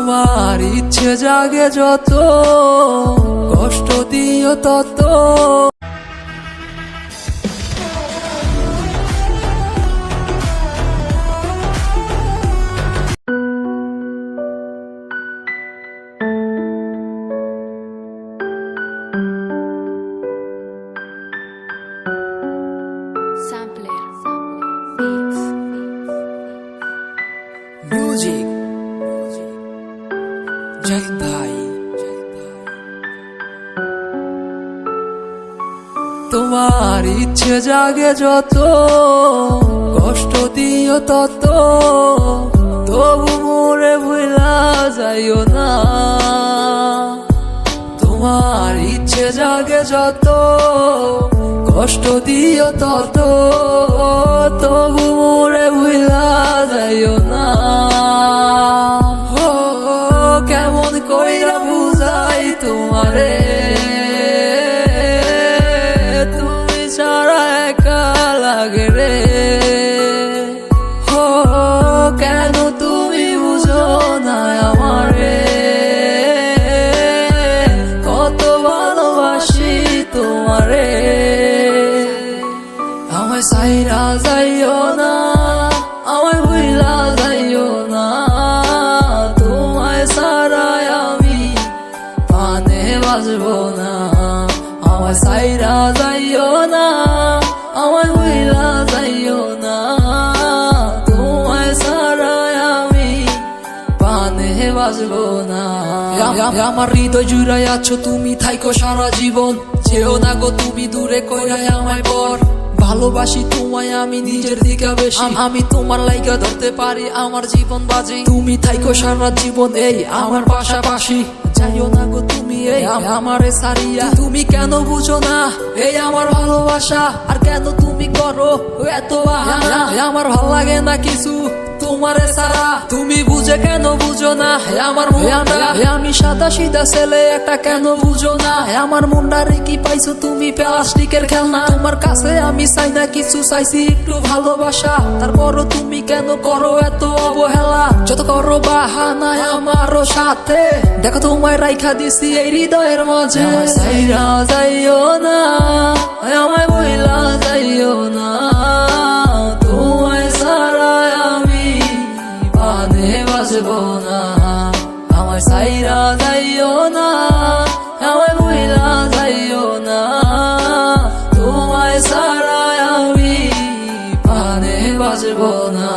তোমার ইচ্ছে জাগে যত, কষ্ট দিও তত। মিউজিক জাহিদ ভাই। তোমার ইচ্ছে জাগে যত, কষ্ট দিও তত, তবু মোরে ভুলা যাইও না। তোমার ইচ্ছে জাগে যত, কষ্ট দিও তত, তবু মোরে ভুলা যাইও না। কেমন কইরা বুঝাই তোমারে, তুমি ছাড়া একা লাগে রে। কেন তুমি বুঝো না আমারে, কত ভালোবাসি তোমারে। আমায় সাইরা যাইও না, আমায় ভুলা যাইও না। তোমায় সারায় আমি পানে বাজবো না। আমায় সাইরা যাইও না, আমায় ভুলা যাইও না। তোমায় সারায় আমি পানে বাজবো না। আমার হৃদয় জুড়াই আছো তুমি, থাইকো সারা জীবন। যেও না গো তুমি দূরে, কইরাই আমায় পর। ভালোবাসি তোমায় আমি নিজের দিকে বেশি, আমি তোমার লাইগা ধরতে পারি আমার জীবন বাজি। তুমি থাইকো সারা জীবন এই আমার পাশাপাশি। যাইও না গো তুমি এই আমারে সারিয়া। তুমি কেন বুঝো না এই আমার ভালোবাসা, আর কেন তুমি করো এত বাহানা। আমার ভাল লাগে না কিছু তোমারে সারা, তুমি বুঝে কেন বুঝো না আমার মনটা। আমি সাদা সিধা ছেলে একটা, কেন বুঝো না আমার মনটারে। কি পাইছো তুমি প্লাস্টিকের খেলনা, তোমার কাছে আমি চাই না কিছু, চাইছি একটু ভালোবাসা। তারপরও তুমি কেন করো এত অবহেলা, যত করো বাহানা আমারও সাথে। দেখো তোমায় রাইখা দিছি এই হৃদয়ের মাঝে। সাইরা যাইও না, আমায় বইলা যাইও না। তোমায় সারায় আমি পানে বাজবো না। আমায় সাইরা যাইও না, আমায় বইলা যাইও না। তোমায় সারায় আমি পানে বাজবো না।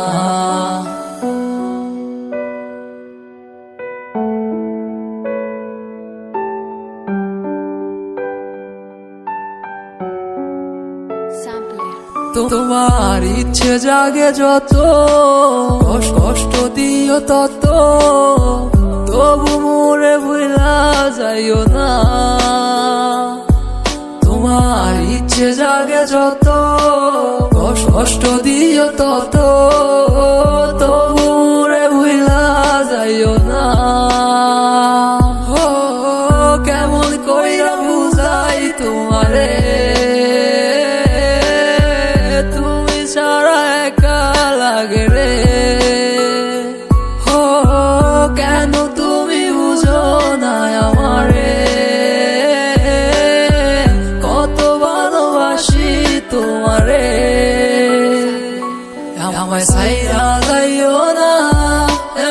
তোমার ইচ্ছে জাগে যত, কষ্ট দিও তত, তবু মোরে ভুলা যাইও না। তোমার ইচ্ছে জাগে যত, কষ্ট দিও তত, তবু মোরে ভুলা যাইও না। কেমন কইরা বুঝাই তোমারে, তুমি ছাড়া একা লাগে রে। কেন তুমি বুঝো না আমারে, কত ভালোবাসি তোমারে। আমায় সাইরা যাইও না,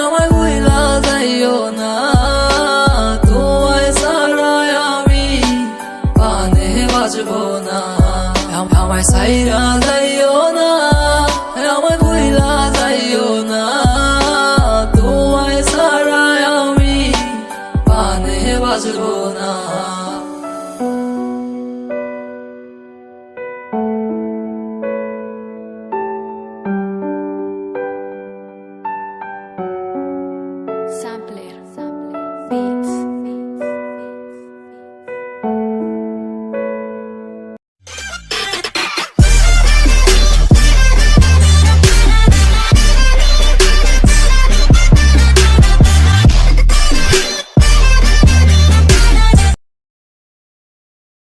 আমায় ভুলা যাইও না। তোমায় ছাড়ায় আমি পানে বাজবো না। আমায় সাইরা